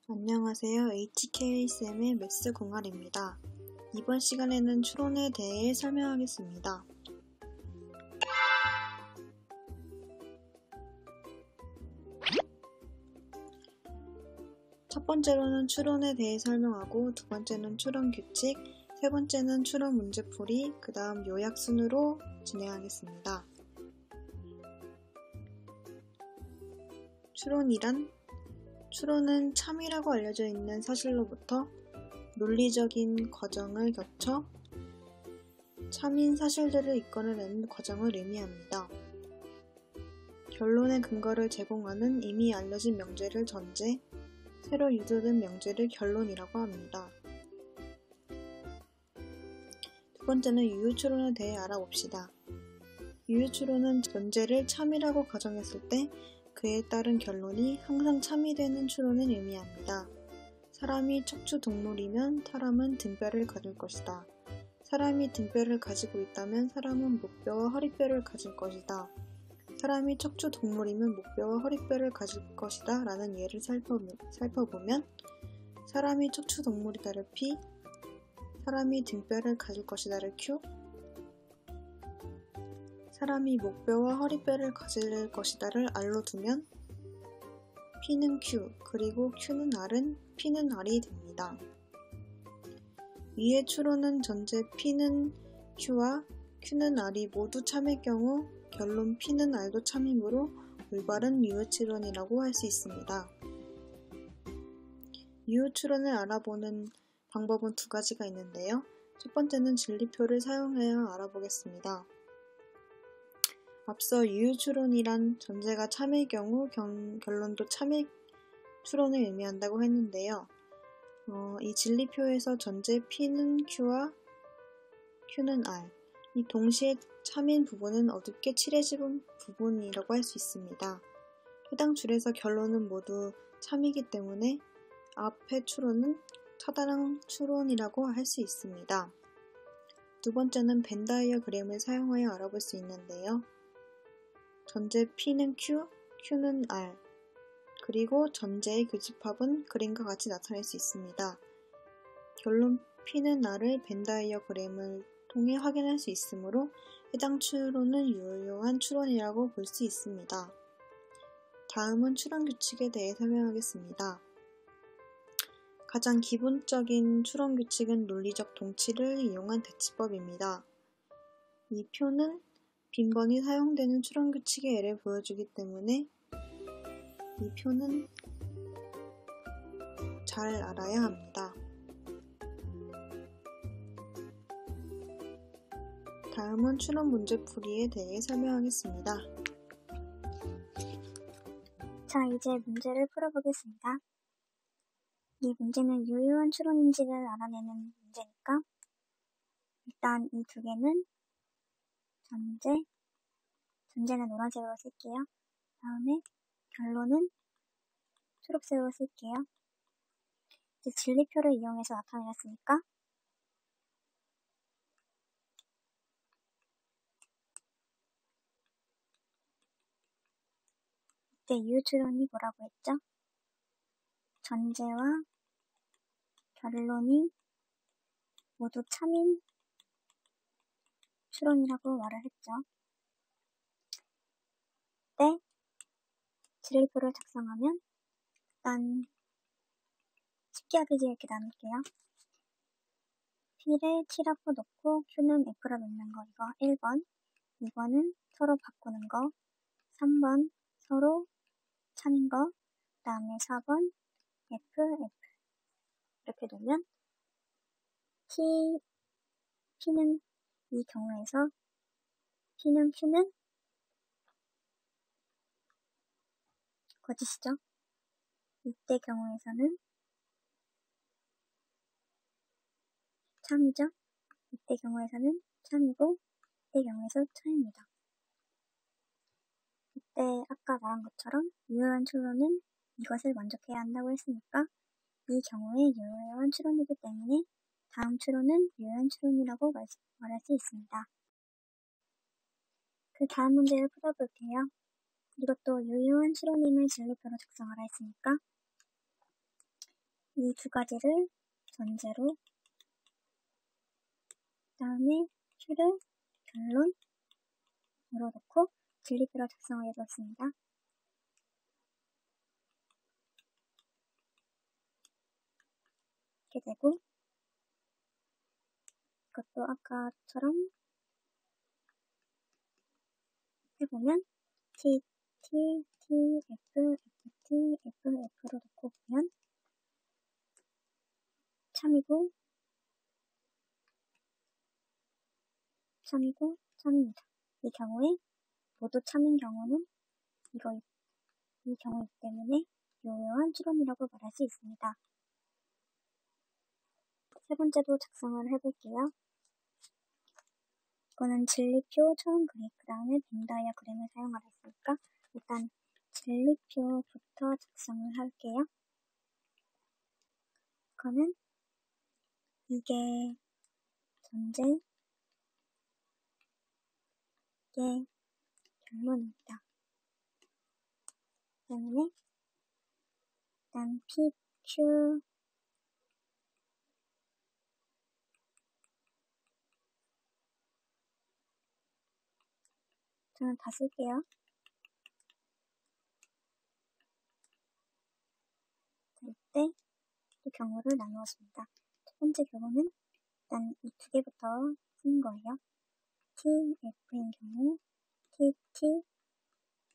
안녕하세요. HK쌤의 매스 공활입니다. 이번 시간에는 추론에 대해 설명하겠습니다. 첫 번째로는 추론에 대해 설명하고, 두 번째는 추론 규칙, 세 번째는 추론 문제풀이, 그 다음 요약 순으로 진행하겠습니다. 추론은 참이라고 알려져 있는 사실로부터 논리적인 과정을 거쳐 참인 사실들을 이끌어내는 과정을 의미합니다. 결론의 근거를 제공하는 이미 알려진 명제를 전제, 새로 유도된 명제를 결론이라고 합니다. 두 번째는 유효추론에 대해 알아봅시다. 유효추론은 전제를 참이라고 가정했을 때 그에 따른 결론이 항상 참이 되는 추론을 의미합니다. 사람이 척추동물이면 사람은 등뼈를 가질 것이다. 사람이 등뼈를 가지고 있다면 사람은 목뼈와 허리뼈를 가질 것이다. 사람이 척추동물이면 목뼈와 허리뼈를 가질 것이다 라는 예를 살펴보면 사람이 척추동물이다를 P, 사람이 등뼈를 가질 것이다를 Q, 사람이 목뼈와 허리뼈를 가질 것이다를 R로 두면 P는 Q, 그리고 Q는 R은 P는 R이 됩니다. 위의 추론은 전제 P는 Q와 Q는 R이 모두 참일 경우 결론 P는 R도 참이므로 올바른 유효추론이라고 할 수 있습니다. 유효추론을 알아보는 방법은 두 가지가 있는데요. 첫 번째는 진리표를 사용하여 알아보겠습니다. 앞서 유효추론이란 전제가 참일 경우 결론도 참일 추론을 의미한다고 했는데요. 이 진리표에서 전제 P는 Q와 Q는 R, 이 동시에 참인 부분은 어둡게 칠해진 부분이라고 할 수 있습니다. 해당 줄에서 결론은 모두 참이기 때문에 앞의 추론은 차단항 추론이라고 할 수 있습니다. 두 번째는 벤 다이어그램을 사용하여 알아볼 수 있는데요. 전제 P는 Q, Q는 R, 그리고 전제의 교집합은 그림과 같이 나타낼 수 있습니다. 결론 P는 R을 벤 다이어그램을 통해 확인할 수 있으므로 해당 추론은 유효한 추론이라고 볼 수 있습니다. 다음은 추론 규칙에 대해 설명하겠습니다. 가장 기본적인 추론 규칙은 논리적 동치를 이용한 대치법입니다. 이 표는 빈번히 사용되는 추론 규칙의 예를 보여주기 때문에 이 표는 잘 알아야 합니다. 다음은 추론 문제풀이에 대해 설명하겠습니다. 자, 이제 문제를 풀어보겠습니다. 이 문제는 유효한 추론인지를 알아내는 문제니까 일단 이 두 개는 전제는 노란색으로 쓸게요. 다음에 결론은 초록색으로 쓸게요. 이제 진리표를 이용해서 나타내었으니까 이때 유효추론이 뭐라고 했죠? 전제와 결론이 모두 참인 추론이라고 말을 했죠. 이때 진리표를 작성하면 일단 쉽게 하기 이렇게 나눌게요. P를 T라고 놓고 Q는 F로 놓는 거 이거 1번, 2번은 서로 바꾸는 거, 3번 서로 참인 거, 그 다음에 4번 F, 이렇게 놓으면 P는 이 경우에서 P는 Q는 거짓이죠. 이때 경우에서는 참이죠. 이때 경우에서는 참이고 이때 경우에서 참입니다. 이때 아까 말한 것처럼 유효한 추론은 이것을 만족해야 한다고 했으니까 이 경우에 유효한 추론이기 때문에 다음 추론은 유효한 추론이라고 말할 수 있습니다. 그 다음 문제를 풀어볼게요. 이것도 유효한 추론임을 진리표로 작성하라 했으니까 이 두 가지를 전제로 그다음에 Q를 결론으로 놓고 진리표를 작성을 해보았습니다. 이렇게 되고 이것도 아까처럼 해보면 T, T, T, F, F, T, F, F로 놓고 보면 참이고 참입니다. 이 경우에 모두 참인 경우는 이 경우이기 때문에 유효한 추론이라고 말할 수 있습니다. 세 번째도 작성을 해볼게요. 이거는 진리표 처음 그 다음에 벤 다이어그램을 사용하라 했으니까 일단 진리표부터 작성을 할게요. 이거는 이게 전제, 이게 결론입니다. 때문에 일단 P, Q, 저는 다 쓸게요. 이때 이 경우를 나누었습니다. 첫 번째 경우는 일단 이 두 개부터 쓴 거예요. T, F인 경우 T, T,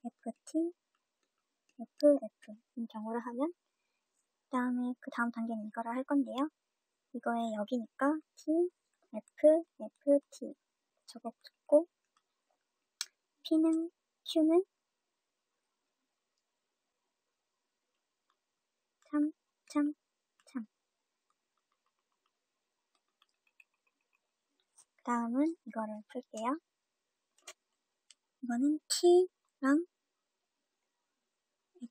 F, T, F, F인 경우를 하면 그 다음에 그 다음 단계는 이거를 할 건데요. 이거의 여기니까 T, F, F, T 적고 P는 Q는 참 그 다음은 이거를 풀게요. 이거는 T랑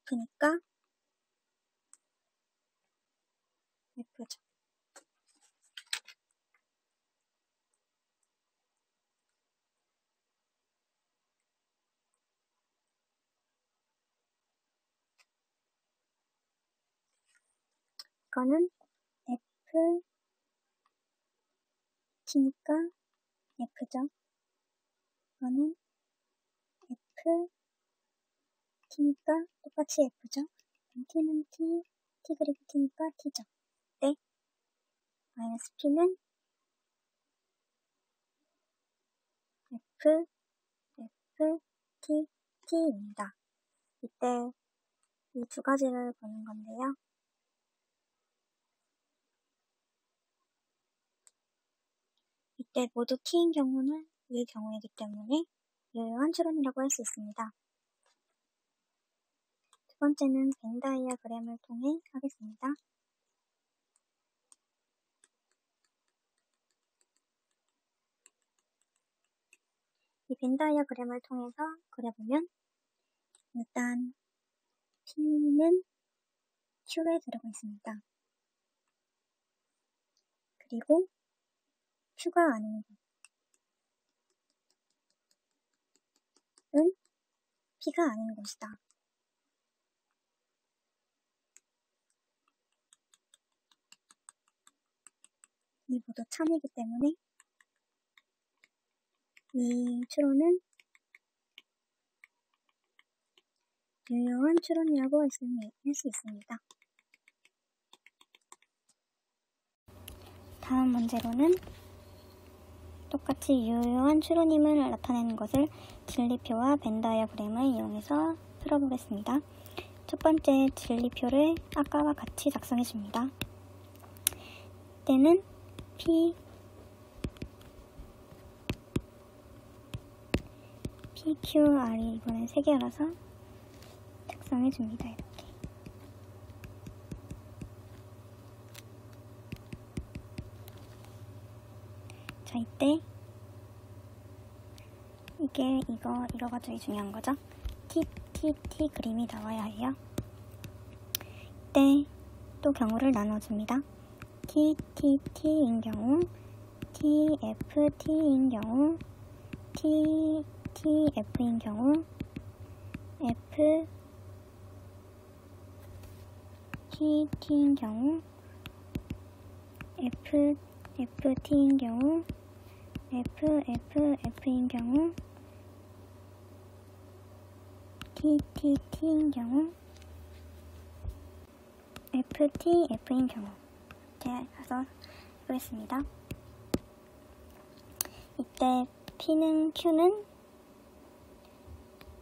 F니까 F죠. 이거는 F, T니까 F죠. 이거는 F, T니까 똑같이 F죠. T는 T, T 그리고 T니까 T죠. 네. 마이너스 P는 F, F, T, T입니다. 이때 이 두 가지를 보는 건데요. 이때 모두 T인 경우는 이 경우이기 때문에 유효한 추론이라고 할 수 있습니다. 두 번째는 벤 다이어그램을 통해 하겠습니다. 이 벤 다이어그램을 통해서 그려보면 일단 P는 Q에 들어가 있습니다. 그리고 Q가 아닌 곳은 P가 아닌 곳이다. 이 모두 참이기 때문에 이 추론은 유효한 추론이라고 할 수 있습니다. 다음 문제로는 똑같이 유효한 추론임을 나타내는 것을 진리표와 벤 다이어그램을 이용해서 풀어보겠습니다. 첫 번째 진리표를 아까와 같이 작성해 줍니다. 때는 P, Q, R이 이번엔 3개라서 작성해 줍니다. 이렇게. 자, 이때 이거가 되게 중요한 거죠. T 그림이 나와야 해요. 이때 또 경우를 나눠줍니다. T인 경우, T인 경우, F인 경우, T인 경우, F, FT인 경우, F, F, F인 경우, T, T, T인 경우, F, T, F인 경우. 제가 가서 해보겠습니다. 이때 P는 Q는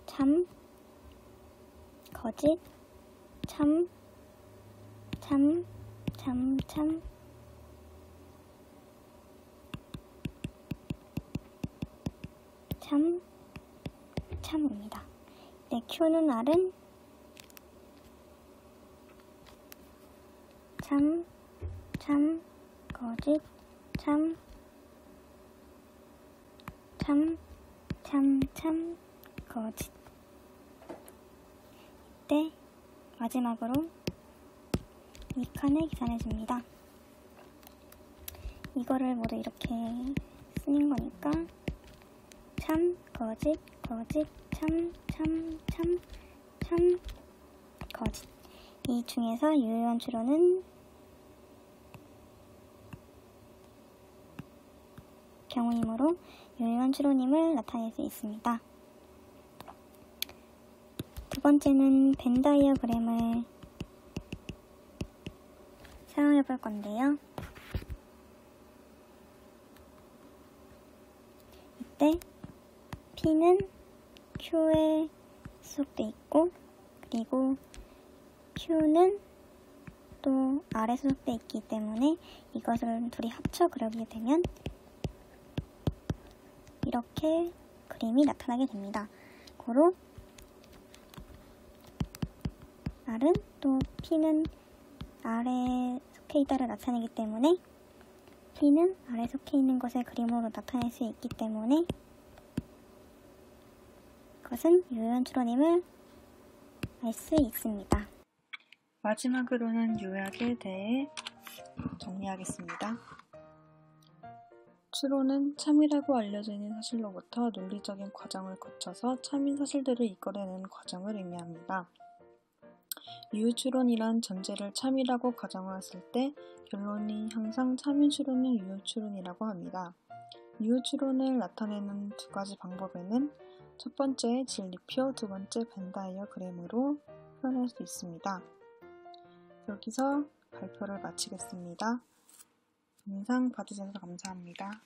참, 거짓, 참, 참, 참, 참, 참, 참입니다. 네, Q는 R은 참, 참, 거짓, 참, 참, 참, 참, 거짓. 이때 마지막으로 이 칸을 계산해줍니다. 이거를 모두 이렇게 쓰는 거니까 참, 거짓, 거짓, 참, 참, 참, 참, 거짓. 이 중에서 유효한 추론은 경우이므로 유효한 추론임을 나타낼 수 있습니다. 두 번째는 벤 다이어그램을 사용해 볼 건데요. 이때 P는 Q에 소속돼 있고, 그리고 Q는 또 R에 소속돼 있기 때문에 이것을 둘이 합쳐 그리게 되면 이렇게 그림이 나타나게 됩니다. 고로 R은 또 P는 R에 속해 있다를 나타내기 때문에 P는 R에 속해 있는 것을 그림으로 나타낼 수 있기 때문에 그것은 유효한 추론임을 알 수 있습니다. 마지막으로는 요약에 대해 정리하겠습니다. 추론은 참이라고 알려져 있는 사실로부터 논리적인 과정을 거쳐서 참인 사실들을 이끌어내는 과정을 의미합니다. 유효추론이란 전제를 참이라고 가정하였을 때 결론이 항상 참인 추론을 유효추론이라고 합니다. 유효추론을 나타내는 두 가지 방법에는 첫 번째 진리표, 두 번째 벤 다이어그램으로 표현할 수 있습니다. 여기서 발표를 마치겠습니다. 영상 봐주셔서 감사합니다.